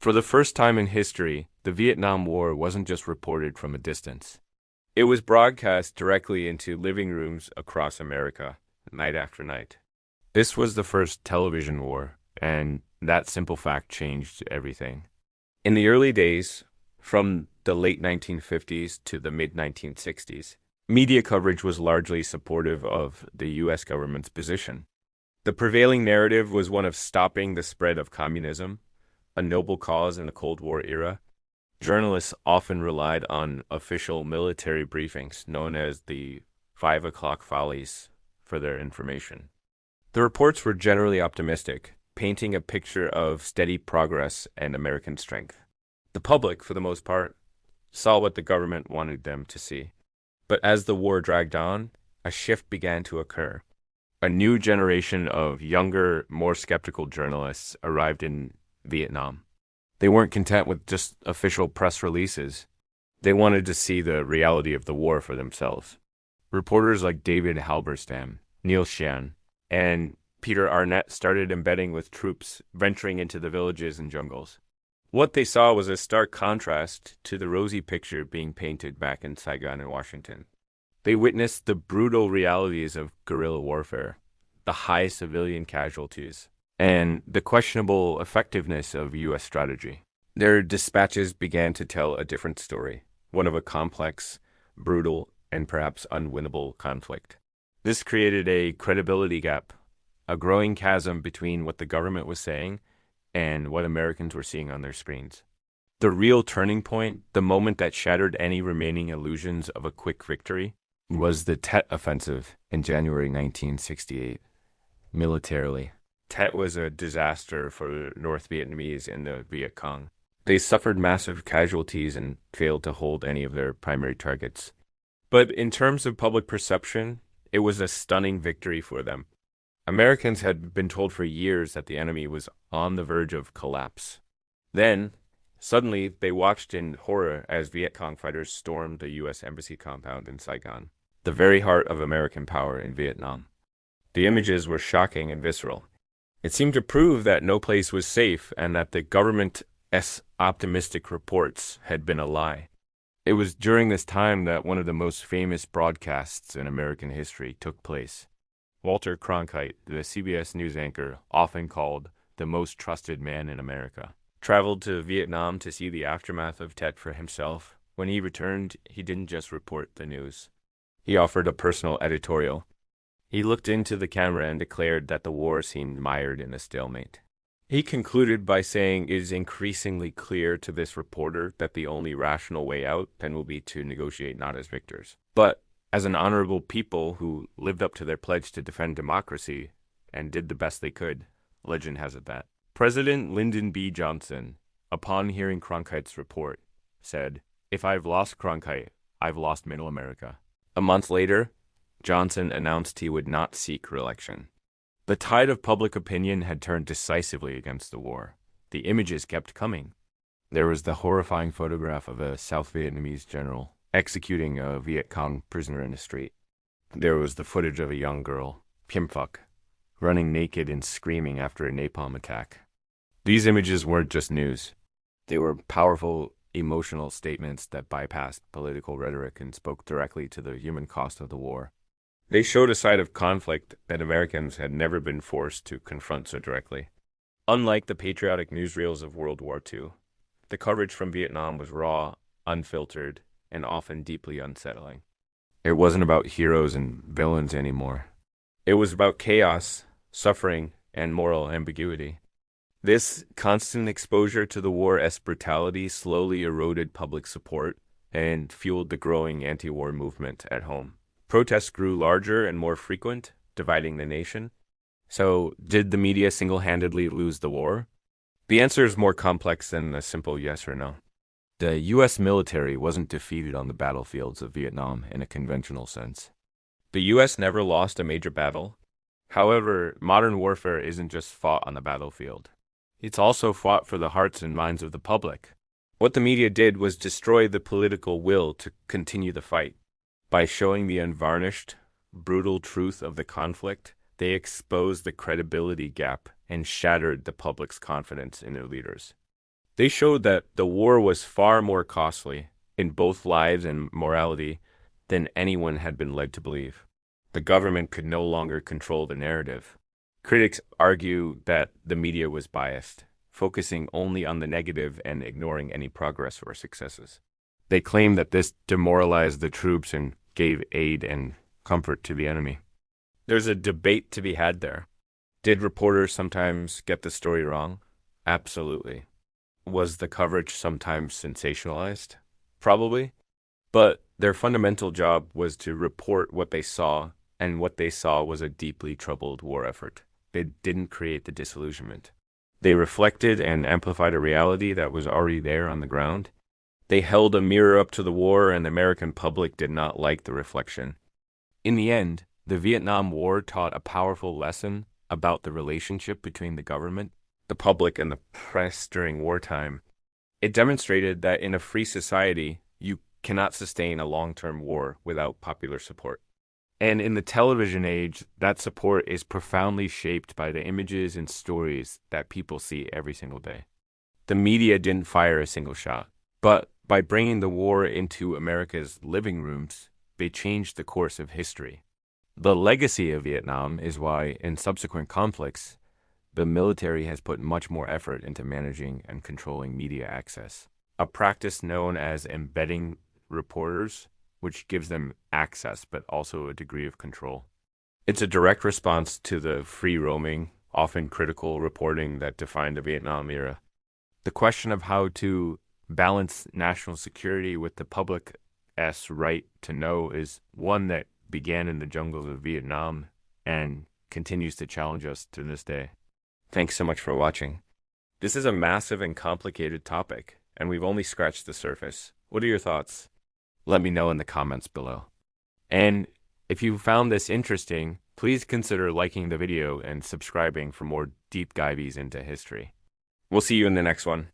For the first time in history, the Vietnam War wasn't just reported from a distance. It was broadcast directly into living rooms across America, night after night. This was the first television war, and that simple fact changed everything. In the early days, from the late 1950s to the mid 1960s, media coverage was largely supportive of the US government's position. The prevailing narrative was one of stopping the spread of communism, a noble cause in the Cold War era. Journalists often relied on official military briefings known as the 5 o'clock follies for their information. The reports were generally optimistic, painting a picture of steady progress and American strength. The public, for the most part, saw what the government wanted them to see. But as the war dragged on, a shift began to occur. A new generation of younger, more skeptical journalists arrived in Vietnam. They weren't content with just official press releases. They wanted to see the reality of the war for themselves. Reporters like David Halberstam, Neil Sheehan, and Peter Arnett started embedding with troops, venturing into the villages and jungles. What they saw was a stark contrast to the rosy picture being painted back in Saigon and Washington. They witnessed the brutal realities of guerrilla warfare, the high civilian casualties, and the questionable effectiveness of U.S. strategy. Their dispatches began to tell a different story, one of a complex, brutal, and perhaps unwinnable conflict. This created a credibility gap, a growing chasm between what the government was saying and what Americans were seeing on their screens. The real turning point, the moment that shattered any remaining illusions of a quick victory, was the Tet Offensive in January 1968. Militarily, Tet was a disaster for North Vietnamese and the Viet Cong. They suffered massive casualties and failed to hold any of their primary targets. But in terms of public perception, it was a stunning victory for them. Americans had been told for years that the enemy was on the verge of collapse. Then, suddenly, they watched in horror as Viet Cong fighters stormed the U.S. Embassy compound in Saigon, the very heart of American power in Vietnam. The images were shocking and visceral. It seemed to prove that no place was safe and that the government's optimistic reports had been a lie. It was during this time that one of the most famous broadcasts in American history took place. Walter Cronkite, the CBS News anchor, often called the most trusted man in America, traveled to Vietnam to see the aftermath of Tet for himself. When he returned, he didn't just report the news. He offered a personal editorial. He looked into the camera and declared that the war seemed mired in a stalemate. He concluded by saying it is increasingly clear to this reporter that the only rational way out then will be to negotiate not as victors, but as an honorable people who lived up to their pledge to defend democracy and did the best they could. Legend has it that. President Lyndon B. Johnson, upon hearing Cronkite's report, said, "If I've lost Cronkite, I've lost Middle America." A month later, Johnson announced he would not seek re-election. The tide of public opinion had turned decisively against the war. The images kept coming. There was the horrifying photograph of a South Vietnamese general executing a Viet Cong prisoner in the street. There was the footage of a young girl, Phiem Phuc, running naked and screaming after a napalm attack. These images weren't just news. They were powerful, emotional statements that bypassed political rhetoric and spoke directly to the human cost of the war. They showed a side of conflict that Americans had never been forced to confront so directly. Unlike the patriotic newsreels of World War II, the coverage from Vietnam was raw, unfiltered, and often deeply unsettling. It wasn't about heroes and villains anymore. It was about chaos, suffering, and moral ambiguity. This constant exposure to the war's brutality slowly eroded public support and fueled the growing anti-war movement at home. Protests grew larger and more frequent, dividing the nation. So, did the media single-handedly lose the war? The answer is more complex than a simple yes or no. The U.S. military wasn't defeated on the battlefields of Vietnam in a conventional sense. The U.S. never lost a major battle. However, modern warfare isn't just fought on the battlefield. It's also fought for the hearts and minds of the public. What the media did was destroy the political will to continue the fight. By showing the unvarnished, brutal truth of the conflict, they exposed the credibility gap and shattered the public's confidence in their leaders. They showed that the war was far more costly in both lives and morality than anyone had been led to believe. The government could no longer control the narrative. Critics argue that the media was biased, focusing only on the negative and ignoring any progress or successes. They claim that this demoralized the troops and gave aid and comfort to the enemy. There's a debate to be had there. Did reporters sometimes get the story wrong? Absolutely. Was the coverage sometimes sensationalized? Probably. But their fundamental job was to report what they saw, and what they saw was a deeply troubled war effort. They didn't create the disillusionment. They reflected and amplified a reality that was already there on the ground. They held a mirror up to the war, and the American public did not like the reflection. In the end, the Vietnam War taught a powerful lesson about the relationship between the government, the public, and the press during wartime. It demonstrated that in a free society, you cannot sustain a long-term war without popular support. And in the television age, that support is profoundly shaped by the images and stories that people see every single day. The media didn't fire a single shot, but by bringing the war into America's living rooms, they changed the course of history. The legacy of Vietnam is why, in subsequent conflicts, the military has put much more effort into managing and controlling media access, a practice known as embedding reporters, which gives them access but also a degree of control. It's a direct response to the free-roaming, often critical reporting that defined the Vietnam era. The question of how to balance national security with the public's right to know is one that began in the jungles of Vietnam and continues to challenge us to this day. Thanks so much for watching. This is a massive and complicated topic, and we've only scratched the surface. What are your thoughts? Let me know in the comments below. And if you found this interesting, please consider liking the video and subscribing for more deep dives into history. We'll see you in the next one.